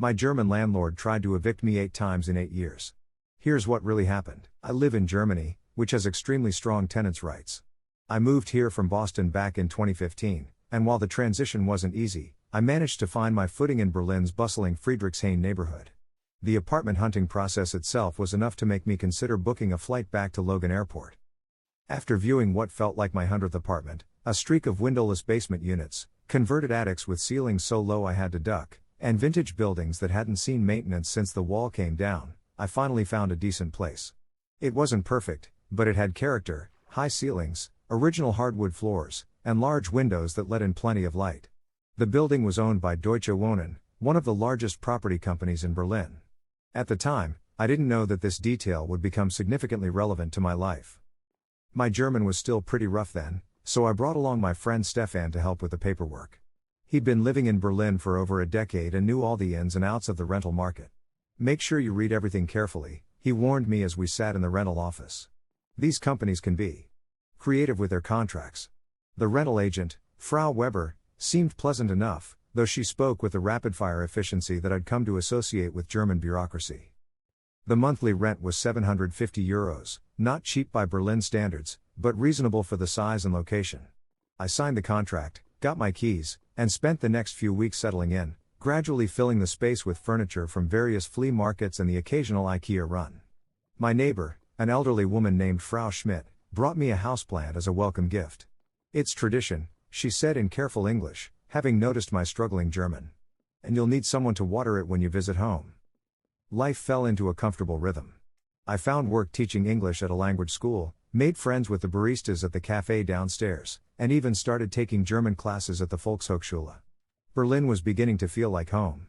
My German landlord tried to evict me 8 times in 8 years. Here's what really happened. I live in Germany, which has extremely strong tenants' rights. I moved here from Boston back in 2015, and while the transition wasn't easy, I managed to find my footing in Berlin's bustling Friedrichshain neighborhood. The apartment hunting process itself was enough to make me consider booking a flight back to Logan Airport. After viewing what felt like my 100th apartment, a streak of windowless basement units, converted attics with ceilings so low I had to duck, and vintage buildings that hadn't seen maintenance since the wall came down, I finally found a decent place. It wasn't perfect, but it had character, high ceilings, original hardwood floors, and large windows that let in plenty of light. The building was owned by Deutsche Wohnen, one of the largest property companies in Berlin. At the time, I didn't know that this detail would become significantly relevant to my life. My German was still pretty rough then, so I brought along my friend Stefan to help with the paperwork. He'd been living in Berlin for over a decade and knew all the ins and outs of the rental market. Make sure you read everything carefully, he warned me as we sat in the rental office. These companies can be creative with their contracts. The rental agent, Frau Weber, seemed pleasant enough, though she spoke with the rapid-fire efficiency that I'd come to associate with German bureaucracy. The monthly rent was €750, not cheap by Berlin standards, but reasonable for the size and location. I signed the contract, got my keys, and spent the next few weeks settling in, gradually filling the space with furniture from various flea markets and the occasional IKEA run. My neighbor, an elderly woman named Frau Schmidt, brought me a houseplant as a welcome gift. It's tradition, she said in careful English, having noticed my struggling German. And you'll need someone to water it when you visit home. Life fell into a comfortable rhythm. I found work teaching English at a language school, made friends with the baristas at the cafe downstairs, and even started taking German classes at the Volkshochschule. Berlin was beginning to feel like home.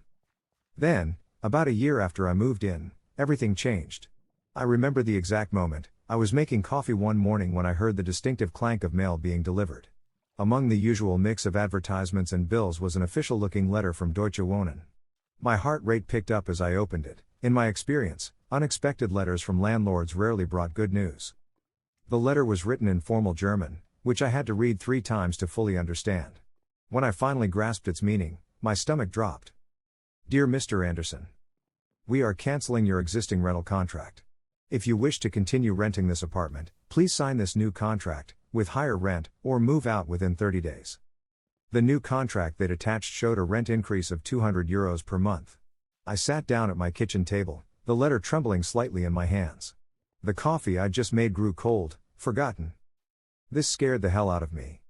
Then, about a year after I moved in, everything changed. I remember the exact moment. I was making coffee one morning when I heard the distinctive clank of mail being delivered. Among the usual mix of advertisements and bills was an official-looking letter from Deutsche Wohnen. My heart rate picked up as I opened it. In my experience, unexpected letters from landlords rarely brought good news. The letter was written in formal German, which I had to read 3 times to fully understand. When I finally grasped its meaning, my stomach dropped. Dear Mr. Anderson, we are canceling your existing rental contract. If you wish to continue renting this apartment, please sign this new contract, with higher rent, or move out within 30 days. The new contract they'd attached showed a rent increase of €200 per month. I sat down at my kitchen table, the letter trembling slightly in my hands. The coffee I'd just made grew cold, forgotten. This scared the hell out of me.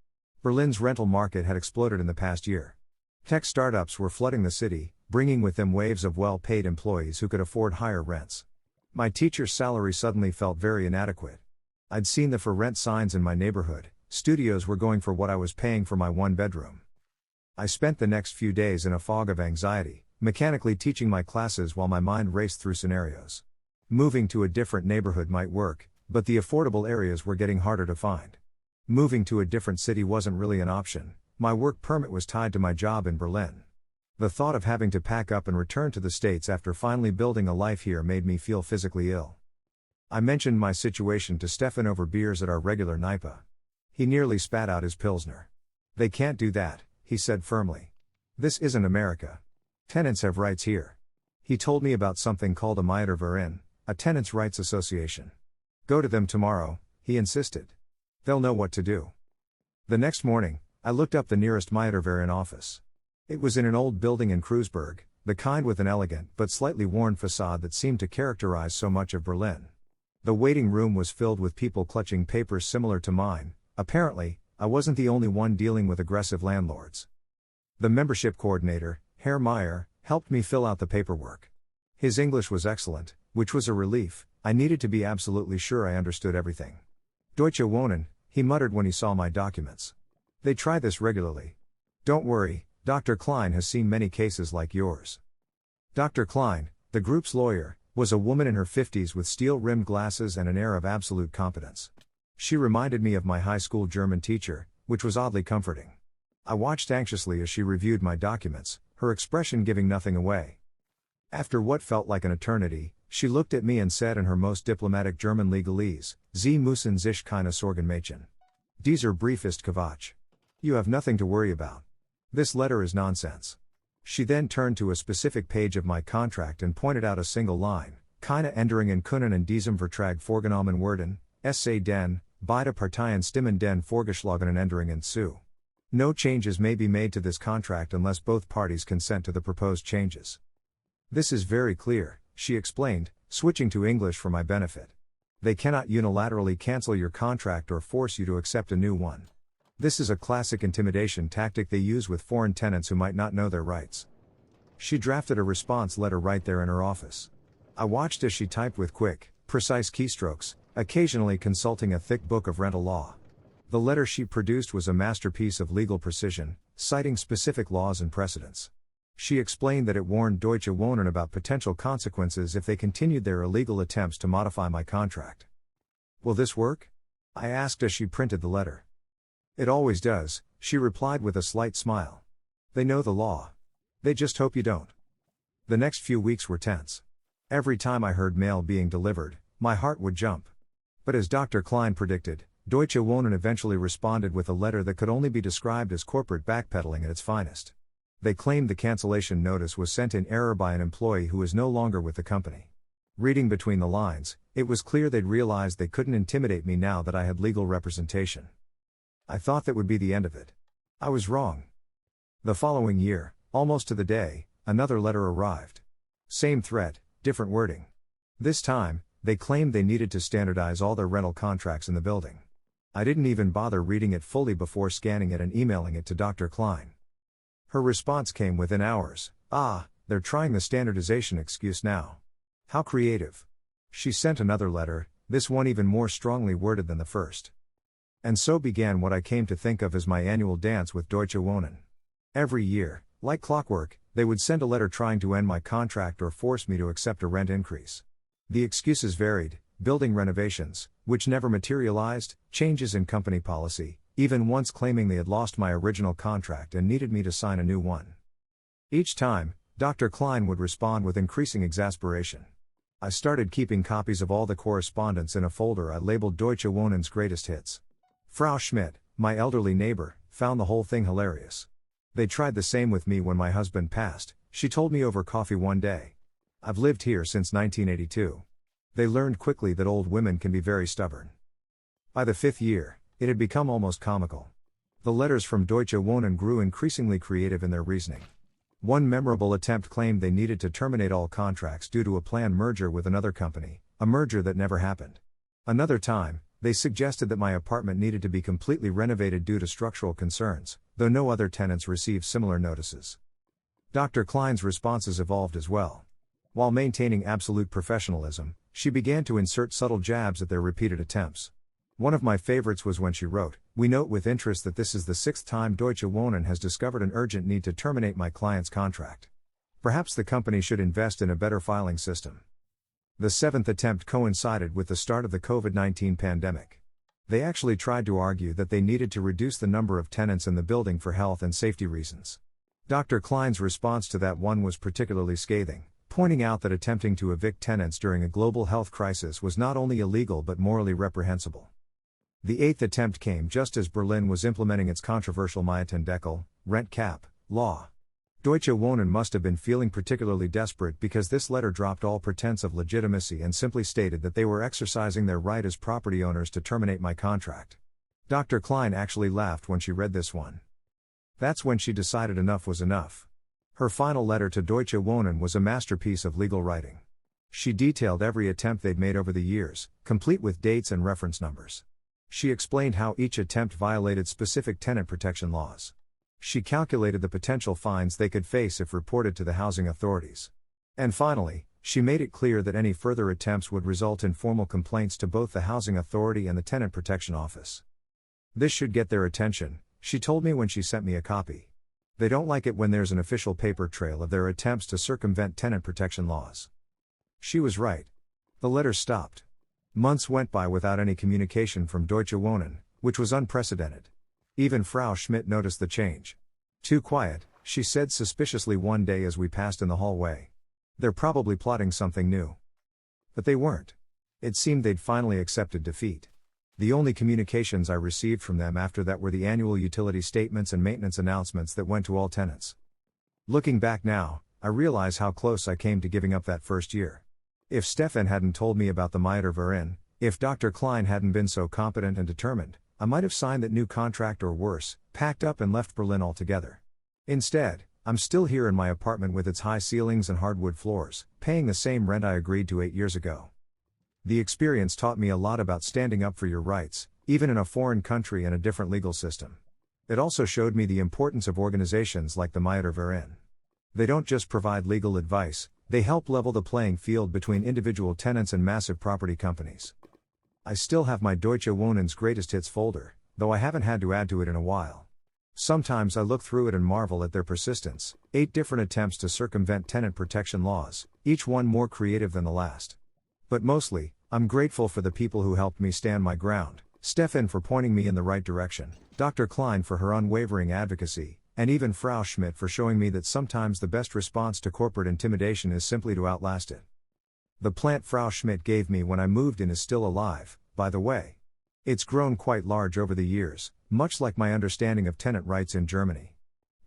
Berlin's rental market had exploded in the past year. Tech startups were flooding the city, bringing with them waves of well-paid employees who could afford higher rents. My teacher's salary suddenly felt very inadequate. I'd seen the for rent signs in my neighborhood. Studios were going for what I was paying for my 1-bedroom. I spent the next few days in a fog of anxiety, mechanically teaching my classes while my mind raced through scenarios. Moving to a different neighborhood might work, but the affordable areas were getting harder to find. Moving to a different city wasn't really an option. My work permit was tied to my job in Berlin. The thought of having to pack up and return to the States after finally building a life here made me feel physically ill. I mentioned my situation to Stefan over beers at our regular Kneipe. He nearly spat out his Pilsner. They can't do that, he said firmly. This isn't America. Tenants have rights here. He told me about something called a Mieterverein, a tenants' rights association. Go to them tomorrow, he insisted. They'll know what to do. The next morning, I looked up the nearest Mieterverein office. It was in an old building in Kreuzberg, the kind with an elegant but slightly worn facade that seemed to characterize so much of Berlin. The waiting room was filled with people clutching papers similar to mine. Apparently, I wasn't the only one dealing with aggressive landlords. The membership coordinator, Herr Meyer, helped me fill out the paperwork. His English was excellent, which was a relief. I needed to be absolutely sure I understood everything. Deutsche Wohnen, he muttered when he saw my documents. They try this regularly. Don't worry, Dr. Klein has seen many cases like yours. Dr. Klein, the group's lawyer, was a woman in her 50s with steel-rimmed glasses and an air of absolute competence. She reminded me of my high school German teacher, which was oddly comforting. I watched anxiously as she reviewed my documents, her expression giving nothing away. After what felt like an eternity, she looked at me and said in her most diplomatic German legalese, Sie müssen sich keine Sorgen machen. Dieser Brief ist Quatsch. You have nothing to worry about. This letter is nonsense. She then turned to a specific page of my contract and pointed out a single line: keine Änderungen können in diesem Vertrag vorgenommen werden, es sei denn, beide Parteien stimmen den vorgeschlagenen Änderungen zu. No changes may be made to this contract unless both parties consent to the proposed changes. This is very clear, she explained, switching to English for my benefit. They cannot unilaterally cancel your contract or force you to accept a new one. This is a classic intimidation tactic they use with foreign tenants who might not know their rights. She drafted a response letter right there in her office. I watched as she typed with quick, precise keystrokes, occasionally consulting a thick book of rental law. The letter she produced was a masterpiece of legal precision, citing specific laws and precedents. She explained that it warned Deutsche Wohnen about potential consequences if they continued their illegal attempts to modify my contract. Will this work? I asked as she printed the letter. It always does, she replied with a slight smile. They know the law. They just hope you don't. The next few weeks were tense. Every time I heard mail being delivered, my heart would jump. But as Dr. Klein predicted, Deutsche Wohnen eventually responded with a letter that could only be described as corporate backpedaling at its finest. They claimed the cancellation notice was sent in error by an employee who is no longer with the company. Reading between the lines, it was clear they'd realized they couldn't intimidate me now that I had legal representation. I thought that would be the end of it. I was wrong. The following year, almost to the day, another letter arrived. Same threat, different wording. This time, they claimed they needed to standardize all their rental contracts in the building. I didn't even bother reading it fully before scanning it and emailing it to Dr. Klein. Her response came within hours. They're trying the standardization excuse now. How creative. She sent another letter, this one even more strongly worded than the first. And so began what I came to think of as my annual dance with Deutsche Wohnen. Every year, like clockwork, they would send a letter trying to end my contract or force me to accept a rent increase. The excuses varied: building renovations, which never materialized, changes in company policy, even once claiming they had lost my original contract and needed me to sign a new one. Each time, Dr. Klein would respond with increasing exasperation. I started keeping copies of all the correspondence in a folder I labeled Deutsche Wohnen's greatest hits. Frau Schmidt, my elderly neighbor, found the whole thing hilarious. They tried the same with me when my husband passed, she told me over coffee one day. I've lived here since 1982. They learned quickly that old women can be very stubborn. By the 5th year, it had become almost comical. The letters from Deutsche Wohnen grew increasingly creative in their reasoning. One memorable attempt claimed they needed to terminate all contracts due to a planned merger with another company, a merger that never happened. Another time, they suggested that my apartment needed to be completely renovated due to structural concerns, though no other tenants received similar notices. Dr. Klein's responses evolved as well. While maintaining absolute professionalism, she began to insert subtle jabs at their repeated attempts. One of my favorites was when she wrote, "We note with interest that this is the 6th time Deutsche Wohnen has discovered an urgent need to terminate my client's contract. Perhaps the company should invest in a better filing system." The 7th attempt coincided with the start of the COVID-19 pandemic. They actually tried to argue that they needed to reduce the number of tenants in the building for health and safety reasons. Dr. Klein's response to that one was particularly scathing, pointing out that attempting to evict tenants during a global health crisis was not only illegal but morally reprehensible. The 8th attempt came just as Berlin was implementing its controversial Mietendeckel, rent cap, law. Deutsche Wohnen must have been feeling particularly desperate because this letter dropped all pretense of legitimacy and simply stated that they were exercising their right as property owners to terminate my contract. Dr. Klein actually laughed when she read this one. That's when she decided enough was enough. Her final letter to Deutsche Wohnen was a masterpiece of legal writing. She detailed every attempt they'd made over the years, complete with dates and reference numbers. She explained how each attempt violated specific tenant protection laws. She calculated the potential fines they could face if reported to the housing authorities. And finally, she made it clear that any further attempts would result in formal complaints to both the housing authority and the tenant protection office. This should get their attention, she told me when she sent me a copy. They don't like it when there's an official paper trail of their attempts to circumvent tenant protection laws. She was right. The letters stopped. Months went by without any communication from Deutsche Wohnen, which was unprecedented. Even Frau Schmidt noticed the change. "Too quiet," she said suspiciously one day as we passed in the hallway. "They're probably plotting something new." But they weren't. It seemed they'd finally accepted defeat. The only communications I received from them after that were the annual utility statements and maintenance announcements that went to all tenants. Looking back now, I realize how close I came to giving up that first year. If Stefan hadn't told me about the Mieter Verein, if Dr. Klein hadn't been so competent and determined, I might have signed that new contract or worse, packed up and left Berlin altogether. Instead, I'm still here in my apartment with its high ceilings and hardwood floors, paying the same rent I agreed to 8 years ago. The experience taught me a lot about standing up for your rights, even in a foreign country and a different legal system. It also showed me the importance of organizations like the Mieter Verein. They don't just provide legal advice, they help level the playing field between individual tenants and massive property companies. I still have my Deutsche Wohnen's greatest hits folder, though I haven't had to add to it in a while. Sometimes I look through it and marvel at their persistence, 8 different attempts to circumvent tenant protection laws, each one more creative than the last. But mostly, I'm grateful for the people who helped me stand my ground, Stefan for pointing me in the right direction, Dr. Klein for her unwavering advocacy, and even Frau Schmidt for showing me that sometimes the best response to corporate intimidation is simply to outlast it. The plant Frau Schmidt gave me when I moved in is still alive, by the way. It's grown quite large over the years, much like my understanding of tenant rights in Germany.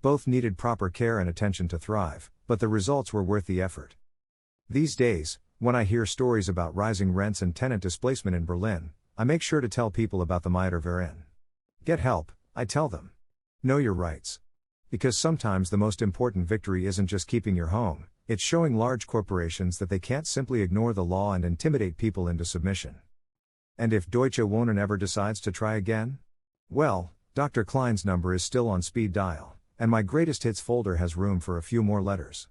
Both needed proper care and attention to thrive, but the results were worth the effort. These days, when I hear stories about rising rents and tenant displacement in Berlin, I make sure to tell people about the Mieter Verein. Get help, I tell them. Know your rights. Because sometimes the most important victory isn't just keeping your home, it's showing large corporations that they can't simply ignore the law and intimidate people into submission. And if Deutsche Wohnen ever decides to try again? Well, Dr. Klein's number is still on speed dial, and my greatest hits folder has room for a few more letters.